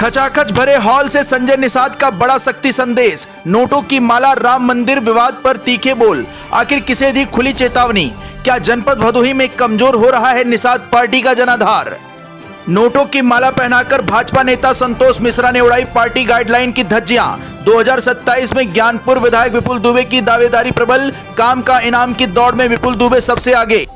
खचाखच भरे हॉल से संजय निषाद का बड़ा शक्ति संदेश। नोटों की माला, राम मंदिर विवाद पर तीखे बोल। आखिर किसे दी खुली चेतावनी? क्या जनपद भदोही में कमजोर हो रहा है निषाद पार्टी का जनाधार? नोटों की माला पहनाकर भाजपा नेता संतोष मिश्रा ने उड़ाई पार्टी गाइडलाइन की धज्जियां। 2027 में ज्ञानपुर विधायक विपुल दुबे की दावेदारी प्रबल। काम का इनाम की दौड़ में विपुल दुबे सबसे आगे।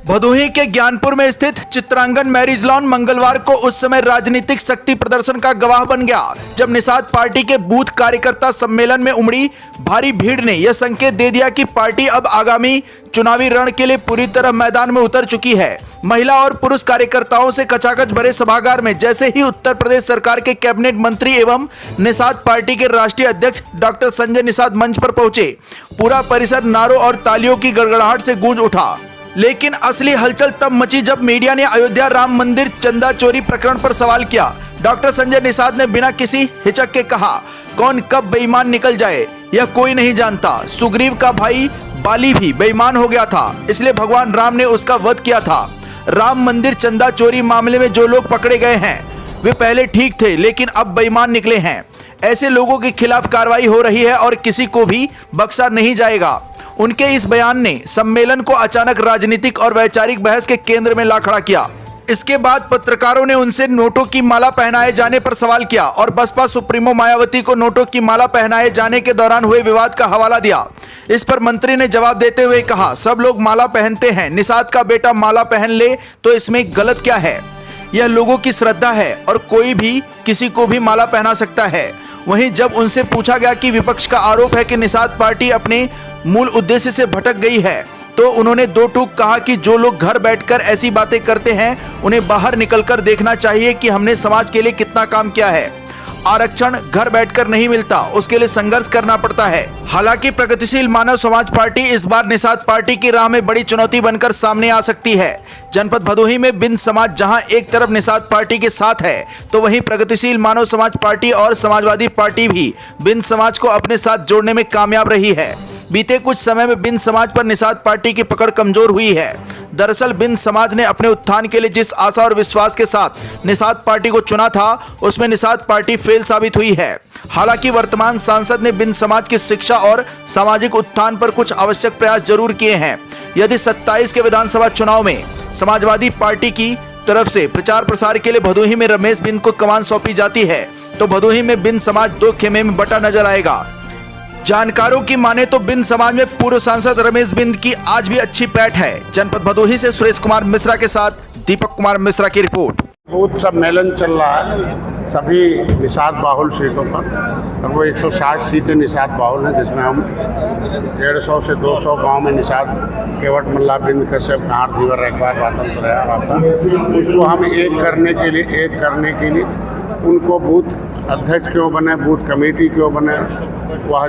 भदोही के ज्ञानपुर में स्थित चित्रांगन मैरिज लॉन मंगलवार को उस समय राजनीतिक शक्ति प्रदर्शन का गवाह बन गया जब निषाद पार्टी के बूथ कार्यकर्ता सम्मेलन में उमड़ी भारी भीड़ ने यह संकेत दे दिया कि पार्टी अब आगामी चुनावी रण के लिए पूरी तरह मैदान में उतर चुकी है। महिला और पुरुष कार्यकर्ताओं से कचाकच भरे सभागार में जैसे ही उत्तर प्रदेश सरकार के कैबिनेट मंत्री एवं निषाद पार्टी के राष्ट्रीय अध्यक्ष डॉक्टर संजय निषाद मंच पर पहुंचे, पूरा परिसर नारों और तालियों की गड़गड़ाहट से गूंज उठा। लेकिन असली हलचल तब मची जब मीडिया ने अयोध्या राम मंदिर चंदा चोरी प्रकरण पर सवाल किया। डॉक्टर संजय निषाद ने बिना किसी हिचक के कहा, कौन कब बेईमान निकल जाए यह कोई नहीं जानता। सुग्रीव का भाई बाली भी बेईमान हो गया था, इसलिए भगवान राम ने उसका वध किया था। राम मंदिर चंदा चोरी मामले में जो लोग पकड़े गए हैं वे पहले ठीक थे, लेकिन अब बेईमान निकले हैं। ऐसे लोगों के खिलाफ कार्रवाई हो रही है और किसी को भी बख्शा नहीं जाएगा। उनके इस बयान ने सम्मेलन को अचानक राजनीतिक और वैचारिक बहस के केंद्र में ला खड़ा किया। इसके बाद पत्रकारों ने उनसे नोटों की माला पहनाए जाने पर सवाल किया और बसपा सुप्रीमो मायावती को नोटों की माला पहनाए जाने के दौरान हुए विवाद का हवाला दिया। इस पर मंत्री ने जवाब देते हुए कहा, सब लोग माला पहनते हैं, निषाद का बेटा माला पहन ले तो इसमें गलत क्या है? यह लोगों की श्रद्धा है और कोई भी किसी को भी माला पहना सकता है। वहीं जब उनसे पूछा गया कि विपक्ष का आरोप है कि निषाद पार्टी अपने मूल उद्देश्य से भटक गई है, तो उन्होंने दो टूक कहा कि जो लोग घर बैठकर ऐसी बातें करते हैं उन्हें बाहर निकलकर देखना चाहिए कि हमने समाज के लिए कितना काम किया है। आरक्षण घर बैठकर नहीं मिलता, उसके लिए संघर्ष करना पड़ता है। हालांकि प्रगतिशील मानव समाज पार्टी इस बार निषाद पार्टी की राह में बड़ी चुनौती बनकर सामने आ सकती है। जनपद भदोही में बिंद समाज जहां एक तरफ निषाद पार्टी के साथ है, तो वहीं प्रगतिशील मानव समाज पार्टी और समाजवादी पार्टी भी बिंद समाज को अपने साथ जोड़ने में कामयाब रही है। बीते कुछ समय में बिंद समाज पर निषाद पार्टी की पकड़ कमजोर हुई है। दरअसल बिंद समाज ने अपने उत्थान के लिए जिस आशा और विश्वास के साथ निषाद पार्टी को चुना था, उसमें निषाद पार्टी फेल साबित हुई है। हालांकि वर्तमान सांसद ने बिंद समाज की शिक्षा और सामाजिक उत्थान पर कुछ आवश्यक प्रयास जरूर किए हैं। यदि 27 के विधानसभा चुनाव में समाजवादी पार्टी की तरफ से प्रचार प्रसार के लिए भदोही में रमेश बिंद को कमान सौंपी जाती है, तो भदोही में बिंद समाज दो खेमे में बटा नजर आएगा। जानकारों की माने तो बिंद समाज में पूर्व सांसद रमेश बिंद की आज भी अच्छी पैठ है। जनपद भदोही से सुरेश कुमार मिश्रा के साथ दीपक कुमार मिश्रा की रिपोर्ट। बूथ सम्मेलन चल रहा है सभी निषाद बाहुल सीटों पर। लगभग 160 सीटें निषाद बाहुल हैं, जिसमें हम 150 से 200 गांव में निषाद केवट मल्ला बिंद कश्यप कहार दीवर रखवार वातन प्रयार आता है। उसको हम एक करने के लिए उनको बूथ अध्यक्ष क्यों बने, बूथ कमेटी क्यों बने, वह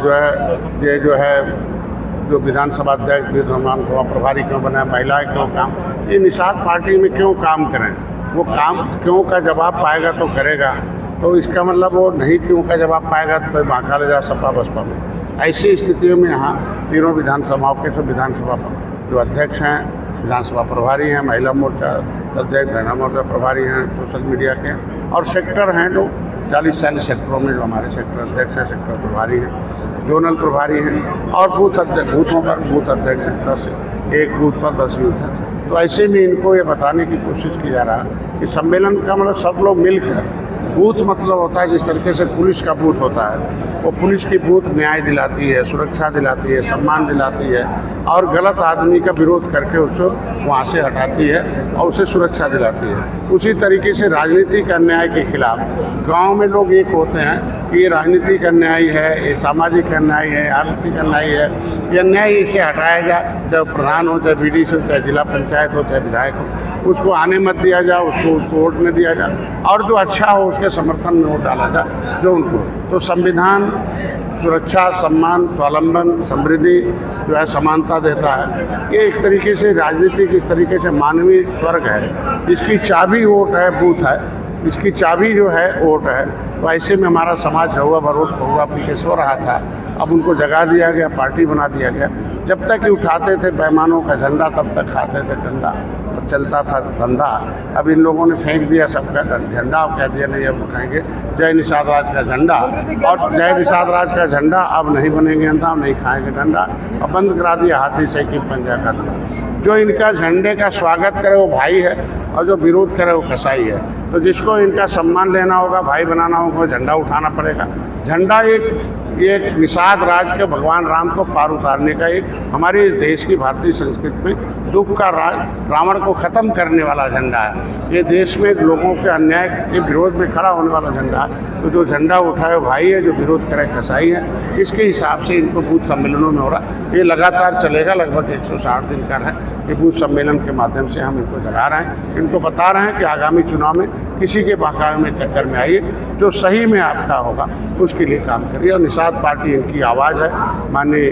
जो विधानसभा अध्यक्ष विधानसभा प्रभारी क्यों बने, महिलाएं क्यों काम, ये निषाद पार्टी में क्यों काम करें, वो काम क्यों का जवाब पाएगा तो करेगा। तो इसका मतलब वो नहीं क्यों का जवाब पाएगा तो भागा ले जा सपा बसपा में। ऐसी स्थितियों में यहाँ तीनों विधानसभाओं के विधानसभा जो अध्यक्ष हैं, विधानसभा प्रभारी हैं, महिला मोर्चा अध्यक्ष, महिला मोर्चा प्रभारी हैं, सोशल मीडिया के, और सेक्टर हैं जो 40 सेक्टरों में जो हमारे सेक्टर अध्यक्ष हैं, सेक्टर प्रभारी हैं, जोनल प्रभारी हैं, और बूथों पर बूथ अध्यक्ष हैं। 10 एक बूथ पर 10 यूथ हैं। तो ऐसे में इनको ये बताने की कोशिश की जा रहा है कि सम्मेलन का मतलब सब लोग मिलकर, बूथ मतलब होता है जिस तरीके से पुलिस का बूथ होता है, वो पुलिस की बूथ न्याय दिलाती है, सुरक्षा दिलाती है, सम्मान दिलाती है, और गलत आदमी का विरोध करके उसको वहाँ से हटाती है और उसे सुरक्षा दिलाती है। उसी तरीके से राजनीतिक अन्याय के खिलाफ गांव में लोग एक होते हैं कि ये राजनीतिक अन्याय है, ये सामाजिक अन्याय है, आर्थिक अन्याय है, ये अन्याय इसे हटाया जाए, चाहे प्रधान हो, चाहे BDC हो, चाहे जिला पंचायत हो, चाहे विधायक हो, उसको आने मत दिया जाए, उसको वोट न दिया जाए, और जो अच्छा हो उसके समर्थन में वोट डाला जाए जो उनको। तो संविधान सुरक्षा, सम्मान, स्वावलंबन, समृद्धि जो है समानता देता है। ये एक तरीके से राजनीतिक इस तरीके से मानवीय स्वर्ग है, इसकी चाबी वोट है, बूथ है, इसकी चाबी जो है वोट है। तो ऐसे में हमारा समाज झुआ भरोट भुआ पी के सो रहा था, अब उनको जगा दिया गया, पार्टी बना दिया गया। जब तक कि उठाते थे बेईमानों का झंडा तब तक खाते थे डंडा। चलता था धंधा, अब इन लोगों ने फेंक दिया सबका झंडा और कह दिया नहीं अब उठाएंगे जय निषाद राज का झंडा, और जय निषाद राज का झंडा अब नहीं बनेंगे अंधा, नहीं खाएंगे डंडा, अब बंद करा दिया हाथी साइकिल पंजा का धंधा। जो इनका झंडे का स्वागत करे वो भाई है और जो विरोध करे वो कसाई है। तो जिसको इनका सम्मान लेना होगा, भाई बनाना होगा, झंडा उठाना पड़ेगा। झंडा एक निषाद राज के भगवान राम को पार उतारने का एक हमारे इस देश की भारतीय संस्कृति में दुख का राज रावण को ख़त्म करने वाला झंडा है। ये देश में लोगों के अन्याय के विरोध में खड़ा होने वाला झंडा है। तो जो झंडा उठाए भाई है, जो विरोध करे कसाई है। इसके हिसाब से इनको बूथ सम्मेलनों में हो रहा, ये लगातार चलेगा, लगभग 160 दिन का है। ये बूथ सम्मेलन के माध्यम से हम इनको जगा रहे हैं, इनको बता रहे हैं कि आगामी चुनाव में किसी के बहकावे में चक्कर में आइए, जो सही में आपका होगा उसके लिए काम करिए। और निषाद पार्टी इनकी आवाज़ है, माननीय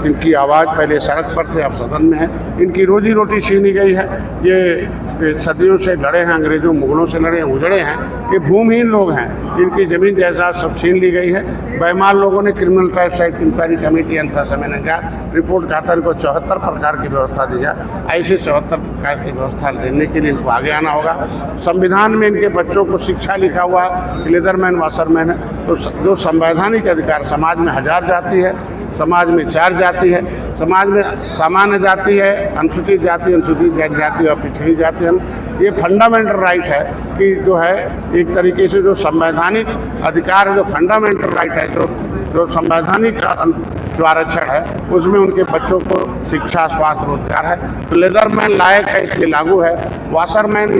इनकी आवाज़ पहले सड़क पर थे, अब सदन में है। इनकी रोजी रोटी छीनी गई है। ये सदियों से लड़े हैं, अंग्रेजों मुगलों से लड़े हैं, उजड़े हैं। ये भूमिहीन लोग हैं, इनकी ज़मीन जायदाद सब छीन ली गई है। बेईमान लोगों ने criminal tribes act inquiry committee अंतर समय ने कहा रिपोर्ट का इनको 74 प्रकार की व्यवस्था दी जाए। ऐसे 74 प्रकार की व्यवस्था देने के लिए इनको आगे आना होगा। संविधान में इनके बच्चों को शिक्षा लिखा हुआ है, लेदरमैन वाशरमैन है। तो जो संवैधानिक अधिकार, समाज में 1000 जाति है, समाज में 4 जाति है, समाज में सामान्य जाति है, अनुसूचित जाति, अनुसूचित जाति और पिछड़ी जाति है। ये फंडामेंटल राइट है कि जो है एक तरीके से जो संवैधानिक अधिकार है, जो फंडामेंटल राइट है, जो संवैधानिक जो आरक्षण है, उसमें उनके बच्चों को शिक्षा, स्वास्थ्य, रोजगार है। तो लेदरमैन लायक है इसलिए लागू है, वाशरमैन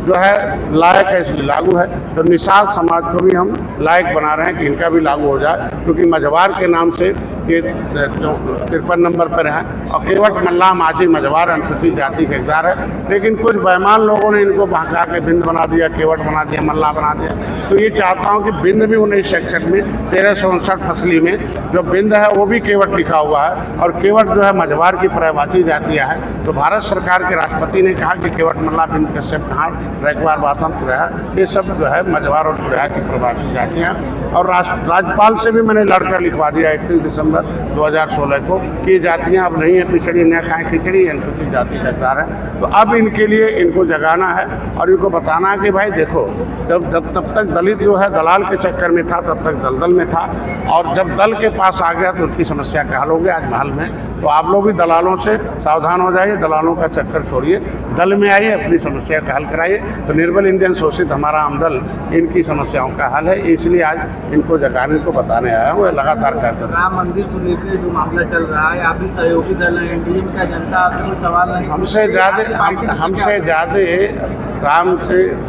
जो है लायक है इसलिए लागू है। तो निषाद समाज को भी हम लायक बना रहे हैं कि इनका भी लागू हो जाए, क्योंकि मझवार के नाम से ये 53 नंबर पर है और केवट मल्लाह माझी मझवार अनुसूचित जाति के इकदार है। लेकिन कुछ बेईमान लोगों ने इनको बहका के बिंद बना दिया, केवट बना दिया, मल्लाह बना दिया। तो ये चाहता हूँ कि बिंद भी 19 सेक्शन में 1359 फसली में जो बिंद है वो भी केवट लिखा हुआ है, और केवट जो है मझवार की पर्यायवाची जातियाँ हैं। तो भारत सरकार के राष्ट्रपति ने कहा कि केवट मल्लाह बिंद कश्यप कहाँ रैकवार बातम तुरैया, ये सब जो है मझवार और तुरैया की प्रवासी जातियाँ। और राज्यपाल से भी मैंने लड़कर लिखवा दिया 31 दिसंबर 2016 को कि जातियाँ अब नहीं है पिछड़ी, न खाएँ खिचड़ी, अनुसूचित जाति का इकदार है। तो अब इनके लिए इनको जगाना है और इनको बताना है कि भाई देखो, जब तब तक दलित जो है दलाल के चक्कर में था, तब तक दलदल में था, और जब दल के पास आ गया तो उनकी समस्या का हल हो गया आज महल में। तो आप लोग भी दलालों से सावधान हो जाइए, दलालों का चक्कर छोड़िए, दल में आइए, अपनी समस्या का हल कराइए। तो निर्बल इंडियन शोषित हमारा आमदल इनकी समस्याओं का हल है, इसलिए आज इनको जगाने को बताने आया हूँ। लगातार कार्य राम मंदिर को लेकर जो मामला चल रहा है, आप भी सहयोगी दल है, एनडीए में क्या जनता आपसे कोई सवाल नहीं? हमसे ज़्यादा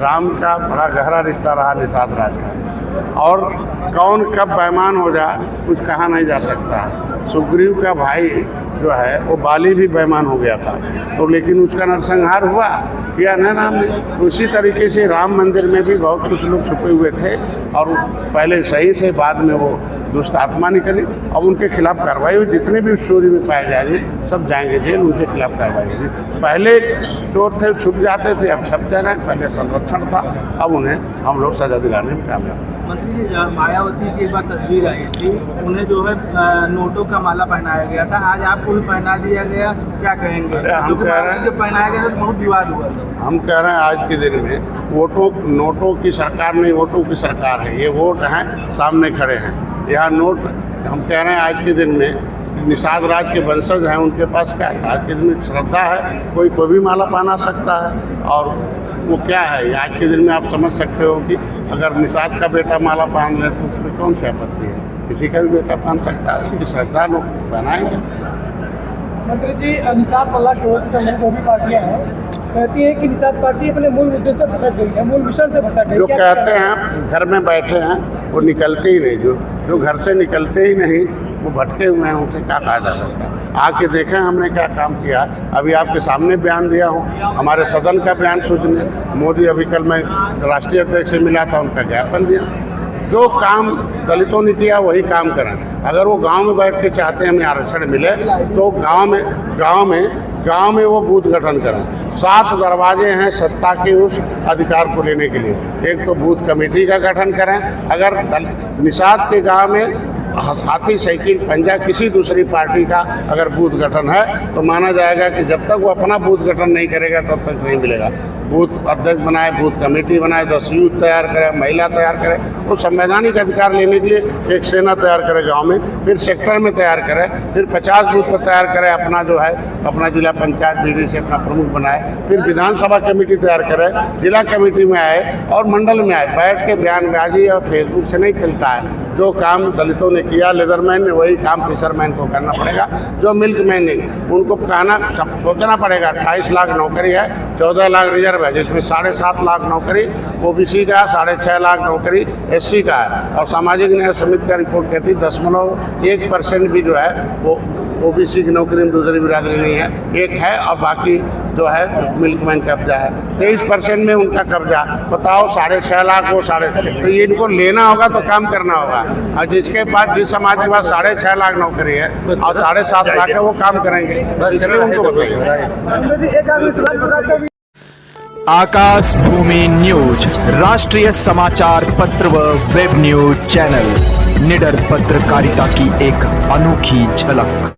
राम का बड़ा गहरा रिश्ता रहा निषाद राज का, और कौन कब बेईमान हो जाए कुछ कहा नहीं जा सकता। सुग्रीव का भाई जो है वो बाली भी बेईमान हो गया था, तो लेकिन उसका नरसंहार हुआ किया न राम ने। उसी तरीके से राम मंदिर में भी बहुत कुछ लोग छुपे हुए थे और पहले सही थे, बाद में वो दुष्ट आत्मा निकली। अब उनके खिलाफ कार्रवाई हुई, जितने भी उस चोरी में पाए जाएंगे सब जाएंगे जेल, उनके खिलाफ कार्रवाई हुई। पहले चोर थे छुप जाते थे, अब छप जा रहे हैं। पहले संरक्षण था, अब उन्हें हम लोग सजा दिलाने में कामयाब। मंत्री जी, मायावती की एक बार तस्वीर आई थी, उन्हें जो है नोटों का माला पहनाया गया था, आज आपको भी पहना दिया गया, क्या कहेंगे? हम कह रहे हैं जो पहनाया गया था तो बहुत विवाद हुआ था। हम कह रहे हैं आज के दिन में नोटों की सरकार नहीं, वोटों की सरकार है। ये वोट हैं, सामने खड़े हैं, यहाँ नोट। हम कह रहे हैं आज के दिन में निषाद राज के वंशज हैं, उनके पास क्या है? आज के दिन में श्रद्धा है, कोई भी माला पहना सकता है। और वो क्या है, आज के दिन में आप समझ सकते हो कि अगर निषाद का बेटा माला पहन ले तो उसमें कौन सी आपत्ति है? किसी का भी बेटा पहन सकता है, उसकी श्रद्धा लोग पहनाएंगे। मंत्री जी, निषाद मल्लाह की ओर से दो भी पार्टियां हैं, कहती हैं कि निषाद पार्टी अपने मूल मुद्दे से भटक गई है, मूल मिशन से भटक गई। जो कहते हैं घर में बैठे हैं वो निकलते ही नहीं, जो घर से निकलते ही नहीं वो भटके हुए हैं, उनसे क्या कहा जा सकता है? आके देखें हमने क्या काम किया। अभी आपके सामने बयान दिया हूँ, हमारे सदन का बयान सूचना मोदी, अभी कल मैं राष्ट्रीय अध्यक्ष से मिला था, उनका ज्ञापन दिया। जो काम दलितों ने किया वही काम करें। अगर वो गांव में बैठ के चाहते हैं हमें आरक्षण मिले तो गांव में वो बूथ गठन करें। 7 दरवाजे हैं सत्ता के उस अधिकार को लेने के लिए। एक तो बूथ कमेटी का गठन करें। अगर निषाद के गांव में हाथी साइकिल पंजा किसी दूसरी पार्टी का अगर बूथ गठन है तो माना जाएगा कि जब तक वो अपना बूथ गठन नहीं करेगा तब तक नहीं मिलेगा। बूथ अध्यक्ष बनाए, बूथ कमेटी बनाए, 10 यूथ तैयार करे, महिला तैयार करे, वो संवैधानिक अधिकार लेने के लिए एक सेना तैयार करे गांव में, फिर सेक्टर में तैयार करे, फिर 50 बूथ पर तैयार करे, अपना जो है अपना जिला पंचायत बीडी से अपना प्रमुख बनाए, फिर विधानसभा कमेटी तैयार करे, जिला कमेटी में आए और मंडल में आए। बैठ के बयानबाजी और फेसबुक से नहीं चलता है। जो काम दलितों ने किया लेदरमैन ने, वही काम फिशरमैन को करना पड़ेगा। जो मिल्कमैन ने, उनको कहना सोचना पड़ेगा। 28 लाख नौकरी है, 14 लाख रिजर्व है, जिसमें 7.5 लाख नौकरी ओबीसी का है, 6.5 लाख नौकरी एससी का है। और सामाजिक न्याय समिति का रिपोर्ट कहती 0.1% भी जो है वो ओबीसी की नौकरी में दूसरी बिरादरी नहीं है, एक है और बाकी जो है मिल्कमैन कब्जा है। 23% में उनका कब्जा। बताओ 6.5 लाख वो तो ये इनको लेना होगा तो काम करना होगा। और जिसके पास जिस समाज के पास 6.5 लाख नौकरी है और 7.5 लाख है वो काम करेंगे, इसलिए उनको बताइए। आकाश भूमि न्यूज राष्ट्रीय समाचार पत्र व वेब न्यूज चैनल, निडर पत्रकारिता की एक अनोखी झलक।